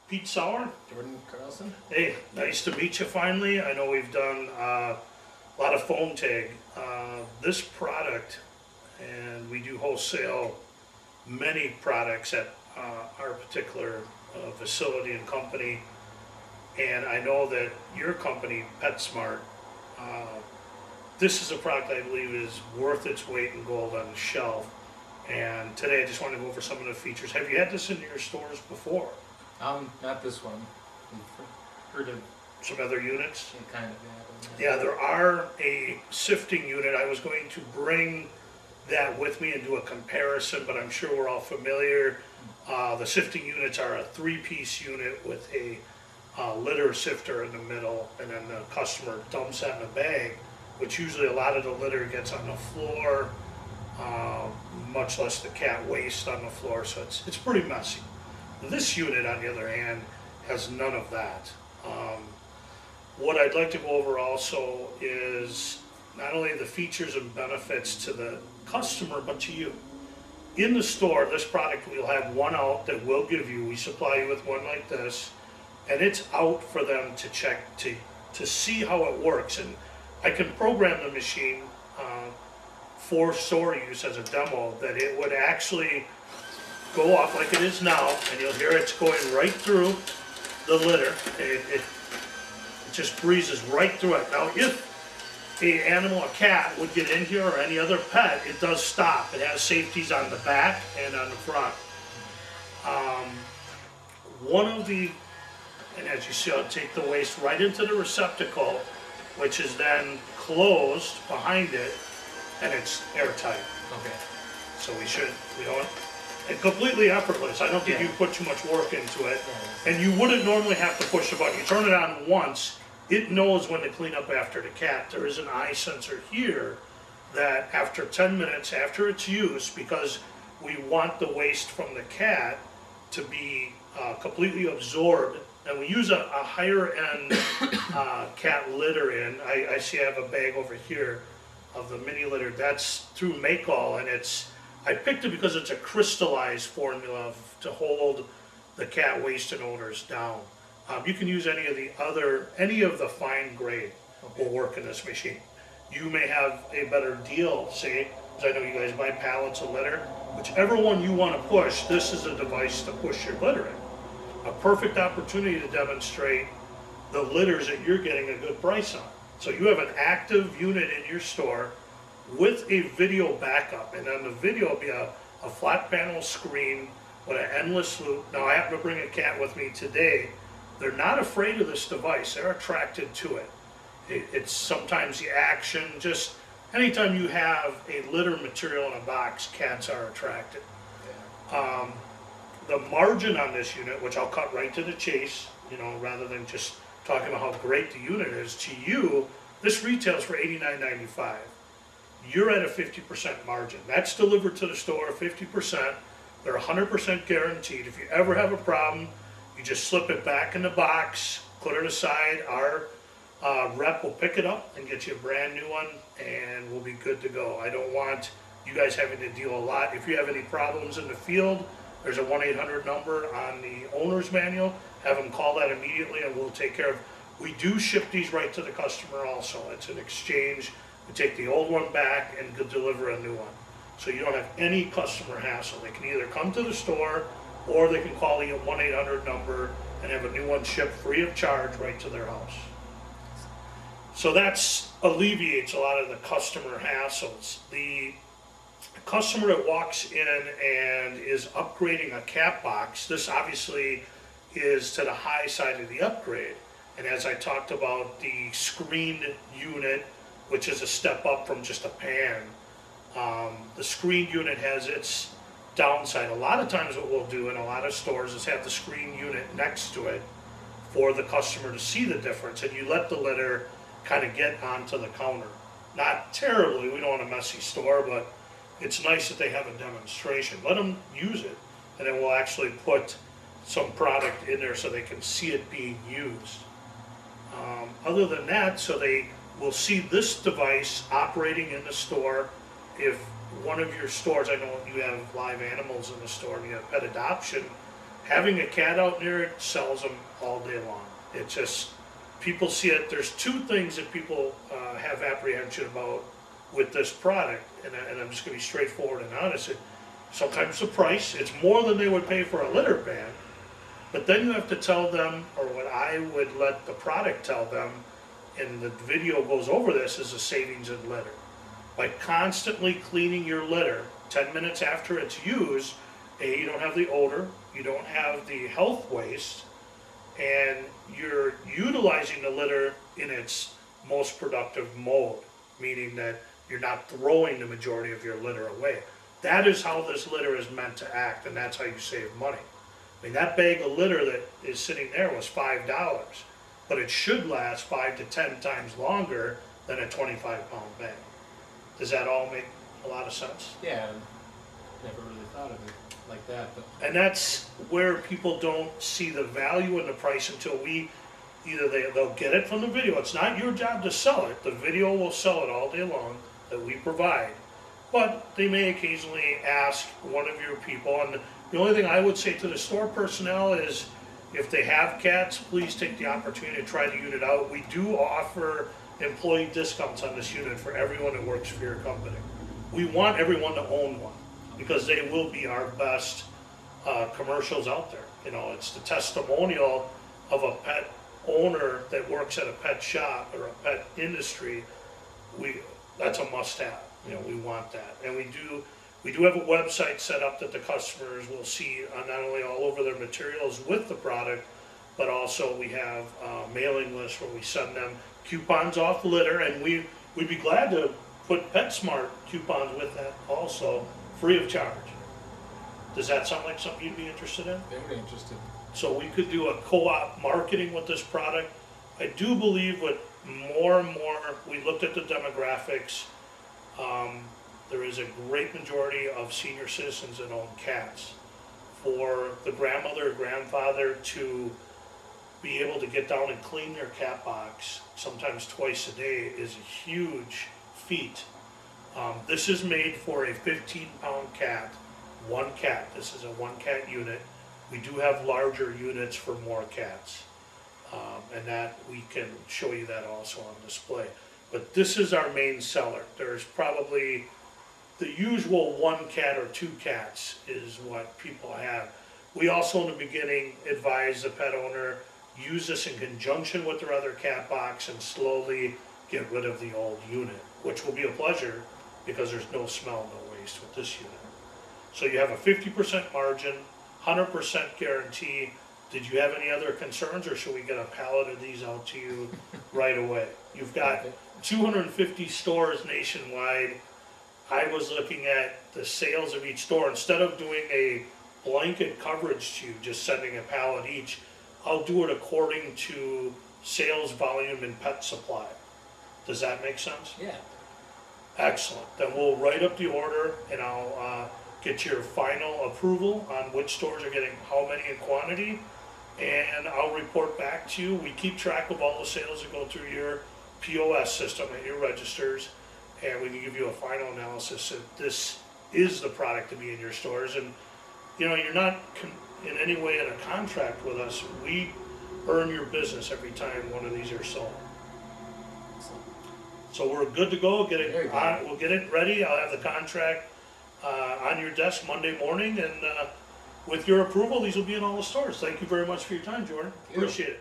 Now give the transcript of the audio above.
Pete Sauer. Jordan Carlson. Hey, nice to meet you finally. I know we've done a lot of phone tag. This product, and we do wholesale many products at our particular facility and company. And I know that your company, PetSmart, this is a product I believe is worth its weight in gold on the shelf. And today I just want to go over some of the features. Have you had this in your stores before? Not this one. Heard of Some other units? it kind of, Yeah, there are a sifting unit. I was going to bring that with me and do a comparison, but I'm sure we're all familiar. The sifting units are a 3-piece unit with a litter sifter in the middle, and then the customer dumps that in a bag, which usually a lot of the litter gets on the floor, much less the cat waste on the floor, so it's pretty messy. This unit, on the other hand, has none of that. What I'd like to go over also is not only the features and benefits to the customer, but to you. In the store, this product, we'll have one out that we'll give you. We supply you with one like this, and it's out for them to check, to see how it works. And I can program the machine for store use as a demo, that it would actually go off like it is now, and you'll hear it's going right through the litter. It just breezes right through it. Now, if an animal, a cat, would get in here, or any other pet, it does stop. It has safeties on the back and on the front. One of the, and as you see, I'll take the waste right into the receptacle, which is then closed behind it, and it's airtight. Okay. So we don't, and completely effortless. I don't think Yeah. you put too much work into it. Yeah. And you wouldn't normally have to push the button. You turn it on once, it knows when to clean up after the cat. There is an eye sensor here that after 10 minutes after its use, because we want the waste from the cat to be completely absorbed, and we use a higher end cat litter in. I see I have a bag over here of the mini litter. That's through Make All, and I picked it because it's a crystallized formula to hold the cat waste and odors down. You can use any of the fine grade will work in this machine. You may have a better deal, say, because I know you guys buy pallets of litter. Whichever one you want to push, this is a device to push your litter in. A perfect opportunity to demonstrate the litters that you're getting a good price on. So you have an active unit in your store with a video backup, and on the video will be a flat panel screen with an endless loop. Now, I happen to bring a cat with me today. They're not afraid of this device. They're attracted to it. It's sometimes the action. Just anytime you have a litter material in a box, cats are attracted. Yeah. The margin on this unit, which I'll cut right to the chase, rather than just talking about how great the unit is, to you, this retails for $89.95. You're at a 50% margin. That's delivered to the store, 50%. They're 100% guaranteed. If you ever have a problem, you just slip it back in the box, put it aside. Our rep will pick it up and get you a brand new one, and we'll be good to go. I don't want you guys having to deal a lot. If you have any problems in the field, there's a 1-800 number on the owner's manual. Have them call that immediately, and we'll take care of. We do ship these right to the customer also. It's an exchange. We take the old one back and deliver a new one. So you don't have any customer hassle. They can either come to the store, or they can call the 1-800 number and have a new one shipped free of charge right to their house. So that alleviates a lot of the customer hassles. The customer that walks in and is upgrading a cat box, this obviously is to the high side of the upgrade. And as I talked about, the screened unit, which is a step up from just a pan, the screened unit has its downside. A lot of times what we'll do in a lot of stores is have the screen unit next to it for the customer to see the difference, and you let the litter kind of get onto the counter. Not terribly, we don't want a messy store, but it's nice that they have a demonstration. Let them use it, and then we'll actually put some product in there so they can see it being used. Other than that, so they will see this device operating in the store. If one of your stores, I know you have live animals in the store and you have pet adoption, having a cat out near it sells them all day long. It just, people see it, there's two things that people have apprehension about with this product, and I'm just gonna be straightforward and honest. Sometimes the price, it's more than they would pay for a litter ban, but then you have to tell them, or what I would let the product tell them, and the video goes over this, is a savings in litter. By constantly cleaning your litter 10 minutes after it's used, you don't have the odor, you don't have the health waste, and you're utilizing the litter in its most productive mode, meaning that you're not throwing the majority of your litter away. That is how this litter is meant to act, and that's how you save money. I mean, that bag of litter that is sitting there was $5, but it should last 5 to 10 times longer than a 25-pound bag. Does that all make a lot of sense? Yeah, never really thought of it like that, but And that's where people don't see the value in the price until they'll get it from the video. It's not your job to sell it. The video will sell it all day long that we provide. But they may occasionally ask one of your people, and the only thing I would say to the store personnel is, if they have cats, please take the opportunity to try the unit out. We do offer employee discounts on this unit for everyone that works for your company. We want everyone to own one, because they will be our best commercials out there. You know, it's the testimonial of a pet owner that works at a pet shop or a pet industry. That's a must-have. You know, we want that, and we do have a website set up that the customers will see not only all over their materials with the product, but also we have a mailing list where we send them coupons off litter, and we'd be glad to put PetSmart coupons with that also, free of charge. Does that sound like something you'd be interested in? very interested. So we could do a co-op marketing with this product. I do believe with more and more, we looked at the demographics, there is a great majority of senior citizens that own cats. For the grandmother or grandfather to be able to get down and clean their cat box, sometimes twice a day, is a huge feat. This is made for a 15-pound cat, one cat. This is a one-cat unit. We do have larger units for more cats, and that we can show you that also on display. But this is our main seller. There's probably the usual one cat or two cats is what people have. We also in the beginning advise the pet owner, use this in conjunction with their other cat box and slowly get rid of the old unit, which will be a pleasure because there's no smell, no waste with this unit. So you have a 50% margin, 100% guarantee. Did you have any other concerns, or should we get a pallet of these out to you right away? You've got 250 stores nationwide. I was looking at the sales of each store. Instead of doing a blanket coverage to you, just sending a pallet each, I'll do it according to sales volume and pet supply. Does that make sense? Yeah. Excellent. Then we'll write up the order, and I'll get your final approval on which stores are getting how many in quantity, and I'll report back to you. We keep track of all the sales that go through your POS system at your registers, and we can give you a final analysis that this is the product to be in your stores. And you know, you're not in any way in a contract with us. We earn your business every time one of these are sold. So we're good to go. Get it on, we'll get it ready. I'll have the contract on your desk Monday morning, and with your approval, these will be in all the stores. Thank you very much for your time, Jordan. Appreciate it.